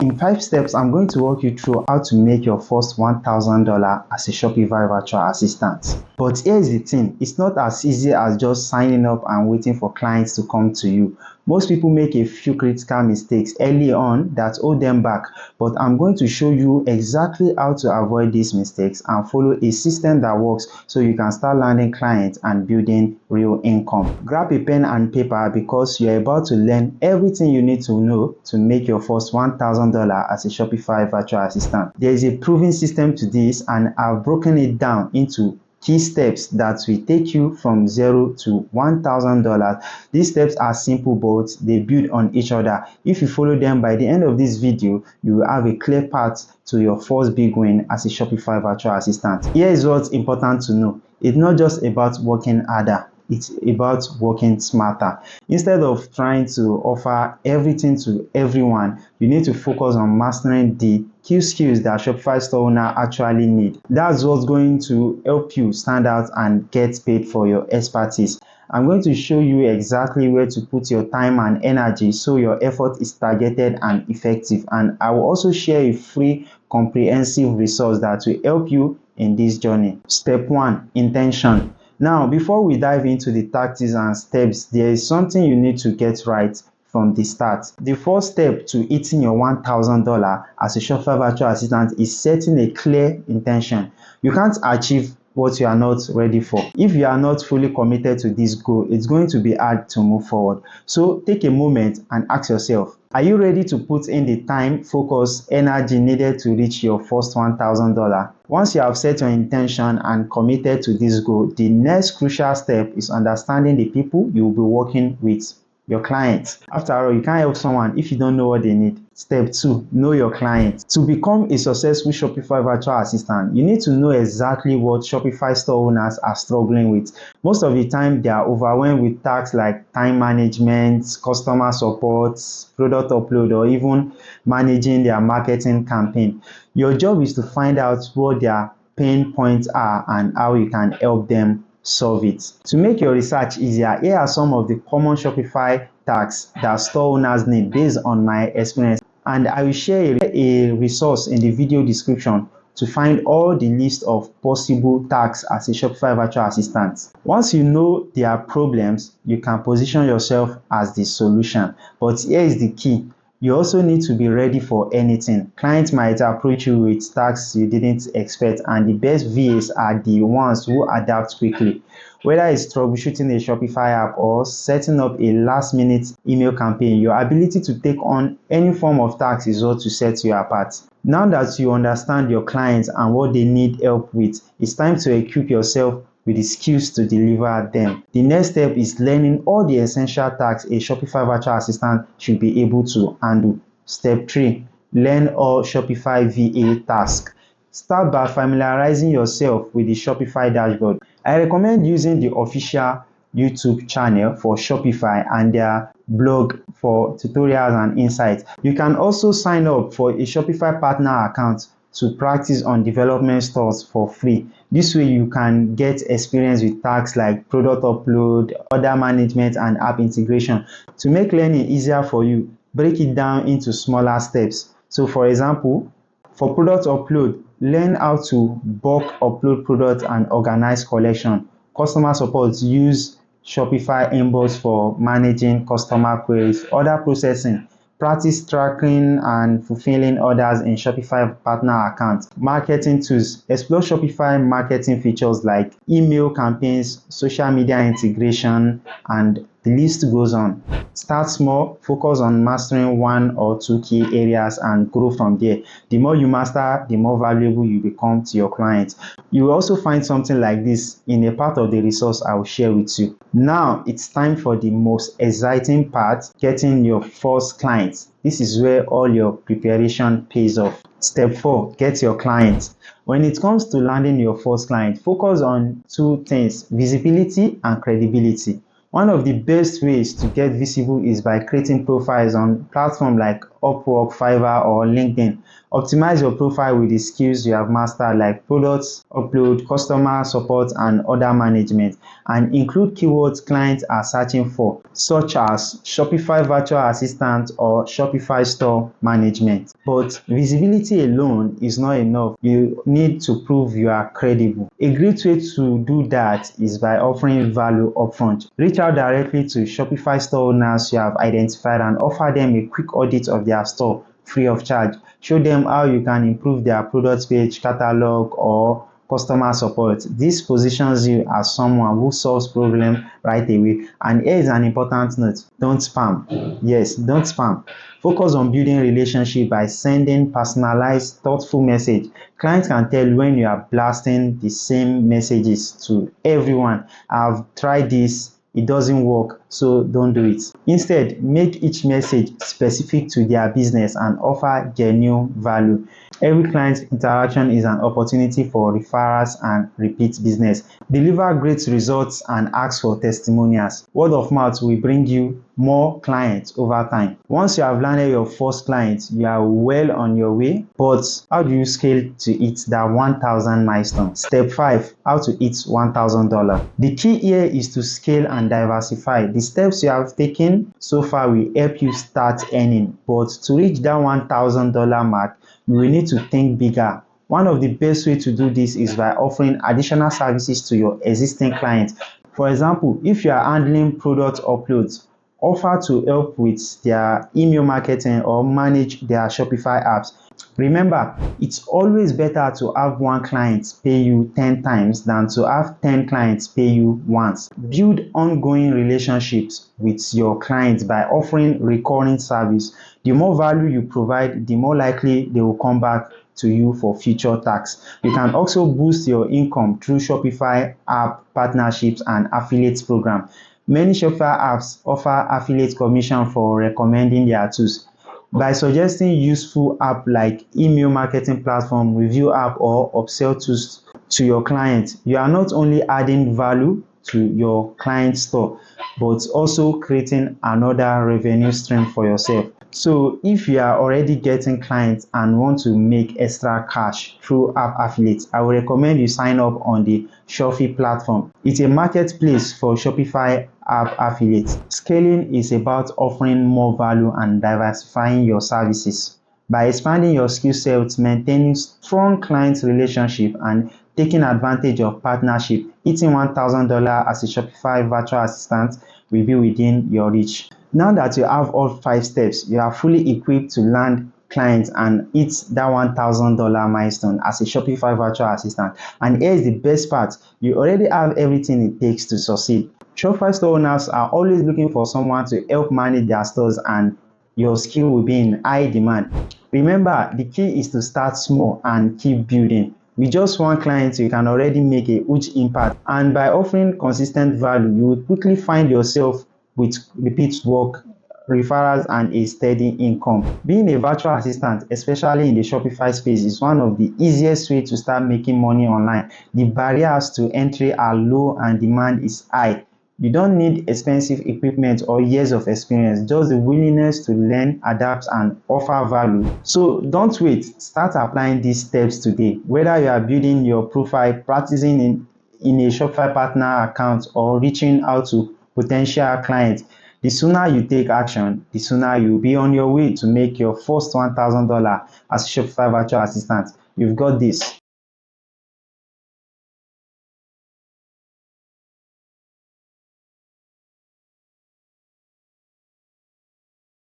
In 5 steps, I'm going to walk you through how to make your first $1,000 as a Shopify Virtual Assistant. But here's the thing, it's not as easy as just signing up and waiting for clients to come to you. Most people make a few critical mistakes early on that hold them back, but I'm going to show you exactly how to avoid these mistakes and follow a system that works so you can start landing clients and building real income. Grab a pen and paper because you're about to learn everything you need to know to make your first $1,000 as a Shopify Virtual Assistant. There is a proven system to this, and I've broken it down into key steps that will take you from $0 to $1,000. These steps are simple, but they build on each other. If you follow them, by the end of this video, you will have a clear path to your first big win as a Shopify Virtual Assistant. Here is what's important to know. It's not just about working harder. It's about working smarter. Instead of trying to offer everything to everyone, you need to focus on mastering the key skills that Shopify store owner actually need. That's what's going to help you stand out and get paid for your expertise. I'm going to show you exactly where to put your time and energy so your effort is targeted and effective. And I will also share a free comprehensive resource that will help you in this journey. Step 1, intention. Now, before we dive into the tactics and steps, there is something you need to get right from the start. The first step to hitting your $1,000 as a Shopify Virtual Assistant is setting a clear intention. You can't achieve what you are not ready for. If you are not fully committed to this goal, it's going to be hard to move forward. So take a moment and ask yourself, are you ready to put in the time, focus, energy needed to reach your first $1,000? Once you have set your intention and committed to this goal, the next crucial step is understanding the people you will be working with, your clients. After all, you can't help someone if you don't know what they need. Step 2, know your client. To become a successful Shopify Virtual Assistant, you need to know exactly what Shopify store owners are struggling with. Most of the time, they are overwhelmed with tasks like time management, customer support, product upload, or even managing their marketing campaign. Your job is to find out what their pain points are and how you can help them solve it. To make your research easier, here are some of the common Shopify tasks that store owners need based on my experience, and I will share a resource in the video description to find all the list of possible tasks as a Shopify Virtual Assistant. Once you know their problems, you can position yourself as the solution. But here is the key. You also need to be ready for anything. Clients might approach you with tasks you didn't expect, and the best VAs are the ones who adapt quickly. Whether it's troubleshooting a Shopify app or setting up a last-minute email campaign, your ability to take on any form of task is what will set you apart. Now that you understand your clients and what they need help with, it's time to equip yourself with the skills to deliver them. The next step is learning all the essential tasks a Shopify Virtual Assistant should be able to handle. Step 3, learn all Shopify VA tasks. Start by familiarizing yourself with the Shopify dashboard. I recommend using the official YouTube channel for Shopify and their blog for tutorials and insights. You can also sign up for a Shopify partner account to practice on development stores for free. This way you can get experience with tasks like product upload, order management, and app integration. To make learning easier for you, break it down into smaller steps. So for example, for product upload, learn how to bulk upload products and organize collection. Customer support, use Shopify inbox for managing customer queries. Order processing, practice tracking and fulfilling orders in Shopify partner accounts. Marketing tools, explore Shopify marketing features like email campaigns, social media integration, and the list goes on. Start small, focus on mastering 1 or 2 key areas and grow from there. The more you master, the more valuable you become to your clients. You will also find something like this in a part of the resource I will share with you. Now it's time for the most exciting part, getting your first clients. This is where all your preparation pays off. Step 4, get your clients. When it comes to landing your first client, focus on 2 things, visibility and credibility. One of the best ways to get visible is by creating profiles on platforms like Upwork, Fiverr, or LinkedIn. Optimize your profile with the skills you have mastered like products, upload, customer support, and order management, and include keywords clients are searching for, such as Shopify Virtual Assistant or Shopify Store Management. But visibility alone is not enough. You need to prove you are credible. A great way to do that is by offering value upfront. Reach out directly to Shopify store owners you have identified and offer them a quick audit of their store free of charge. Show them how you can improve their product page, catalog, or customer support. This positions you as someone who solves problems right away. And here is an important note: don't spam. Yes, don't spam. Focus on building relationship by sending personalized, thoughtful message. Clients can tell when you are blasting the same messages to everyone. I've tried this, it doesn't work, so don't do it. Instead, make each message specific to their business and offer genuine value. Every client interaction is an opportunity for referrals and repeat business. Deliver great results and ask for testimonials. Word of mouth will bring you more clients over time. Once you have landed your first client, you are well on your way. But how do you scale to hit that 1,000 milestone? Step 5. How to hit $1,000. The key here is to scale and diversify. The steps you have taken so far will help you start earning. But to reach that $1,000 mark, you will need to think bigger. One of the best ways to do this is by offering additional services to your existing clients. For example, if you are handling product uploads, offer to help with their email marketing or manage their Shopify apps. Remember, it's always better to have one client pay you 10 times than to have 10 clients pay you once. Build ongoing relationships with your clients by offering recurring service. The more value you provide, the more likely they will come back to you for future tasks. You can also boost your income through Shopify app partnerships and affiliate program. Many Shopify apps offer affiliate commission for recommending their tools. By suggesting useful app like email marketing platform, review app, or upsell tools to your clients, you are not only adding value to your client store, but also creating another revenue stream for yourself. So if you are already getting clients and want to make extra cash through app affiliates, I would recommend you sign up on the Shopify platform. It's a marketplace for Shopify app affiliates. Scaling is about offering more value and diversifying your services. By expanding your skill sets, maintaining strong client relationship, and taking advantage of partnership, hitting $1,000 as a Shopify virtual assistant will be within your reach. Now that you have all 5 steps, you are fully equipped to land clients and hit that $1,000 milestone as a Shopify virtual assistant. And here is the best part: you already have everything it takes to succeed. Shopify store owners are always looking for someone to help manage their stores, and your skill will be in high demand. Remember, the key is to start small and keep building. With just one client, you can already make a huge impact, and by offering consistent value, you will quickly find yourself with repeat work, referrals, and a steady income. Being a virtual assistant, especially in the Shopify space, is one of the easiest ways to start making money online. The barriers to entry are low and demand is high. You don't need expensive equipment or years of experience, just the willingness to learn, adapt, and offer value. So don't wait, start applying these steps today. Whether you are building your profile, practicing in a Shopify partner account, or reaching out to potential clients, the sooner you take action, the sooner you'll be on your way to make your first $1,000 as a Shopify virtual assistant. You've got this.